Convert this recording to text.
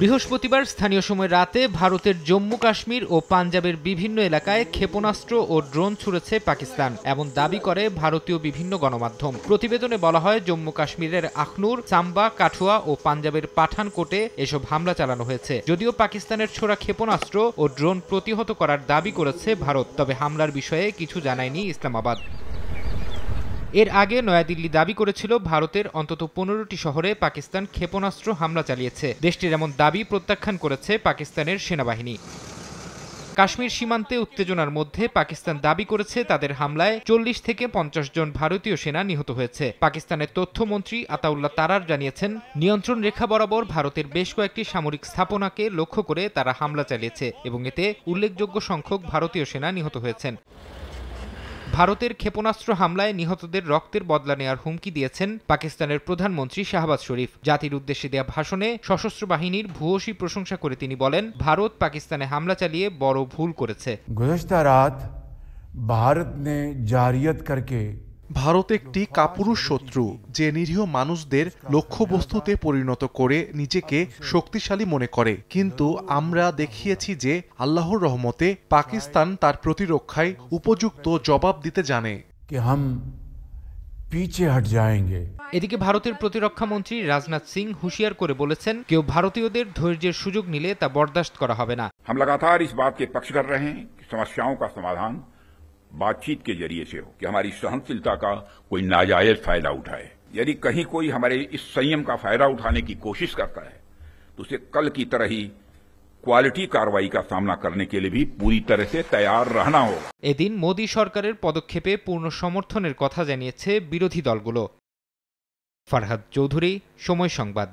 বৃহস্পতিবার স্থানীয় সময় রাতে ভারতের জম্মু কাশ্মীর ও পাঞ্জাবের বিভিন্ন এলাকায় ক্ষেপণাস্ত্র ও ড্রোন ছুড়েছে পাকিস্তান, এমন দাবি করে ভারতীয় বিভিন্ন গণমাধ্যম। প্রতিবেদনে বলা হয়, জম্মু কাশ্মীরের আখনুর, সাম্বা, কাঠুয়া ও পাঞ্জাবের পাঠানকোটে এসব হামলা চালানো হয়েছে। যদিও পাকিস্তানের ছোড়া ক্ষেপণাস্ত্র ও ড্রোন প্রতিহত করার দাবি করেছে ভারত, তবে হামলার বিষয়ে কিছু জানায়নি ইসলামাবাদ। এর আগে নয়াদিল্লি দাবি করেছিল ভারতের অন্তত 15টি শহরে পাকিস্তান ক্ষেপণাস্ত্র হামলা চালিয়েছে। দেশটির এমন দাবি প্রত্যাখ্যান করেছে পাকিস্তানের সেনাবাহিনী। কাশ্মীর সীমান্তে উত্তেজনার মধ্যে পাকিস্তান দাবি করেছে তাদের হামলায় 40 থেকে 50 জন ভারতীয় সেনা নিহত হয়েছে। পাকিস্তানের তথ্যমন্ত্রী আতাউল্লাহ তারার জানিয়েছেন, নিয়ন্ত্রণ রেখা বরাবর ভারতের বেশ কয়েকটি সামরিক স্থাপনাকে লক্ষ্য করে তারা হামলা চালিয়েছে এবং এতে উল্লেখযোগ্য সংখ্যক ভারতীয় সেনা নিহত হয়েছেন। ভারতের ক্ষেপণাস্ত্র হামলায় নিহতদের রক্তের বদলা নেওয়ার হুমকি দিয়েছেন পাকিস্তানের প্রধানমন্ত্রী শাহবাজ শরীফ। জাতির উদ্দেশ্যে দেয়া ভাষণে সশস্ত্র বাহিনীর ভূয়সী প্রশংসা করে তিনি বলেন, ভারত পাকিস্তানে হামলা চালিয়ে বড় ভুল করেছে। गुज़श्ता रात भारत ने जारियत करके ভারত একটি কাপুরুষ শত্রু, যে নিরীহ মানুষদের লক্ষ্যবস্তুতে পরিণত করে নিজেকে শক্তিশালী মনে করে। কিন্তু আমরা দেখিয়েছি যে আল্লাহর রহমতে পাকিস্তান তার প্রতিরক্ষায় উপযুক্ত জবাব দিতে জানে। कि हम पीछे हट जाएंगे। এদিকে ভারতের প্রতিরক্ষা মন্ত্রী রাজনাথ সিং হুঁশিয়ার করে বলেছেন, কেউ ভারতীয়দের ধৈর্যের সুযোগ নিলে তা বরদাস্ত করা হবে না। हम लगातार इस बात के पक्ष कर रहे हैं कि समस्याओं का समाधान बातचीत के जरिए से हो, कि हमारी सहनशीलता का कोई नाजायज फायदा उठाए। यदि कहीं कोई हमारे इस संयम का फायदा उठाने की कोशिश करता है तो उसे कल की तरह ही क्वालिटी कार्रवाई का सामना करने के लिए भी पूरी तरह से तैयार रहना होगा। এদিন মোদী সরকারের পদক্ষেপে পূর্ণ সমর্থনের কথা জানিয়েছে বিরোধী দলগুলো। ফারহাদ চৌধুরী, সময় সংবাদ।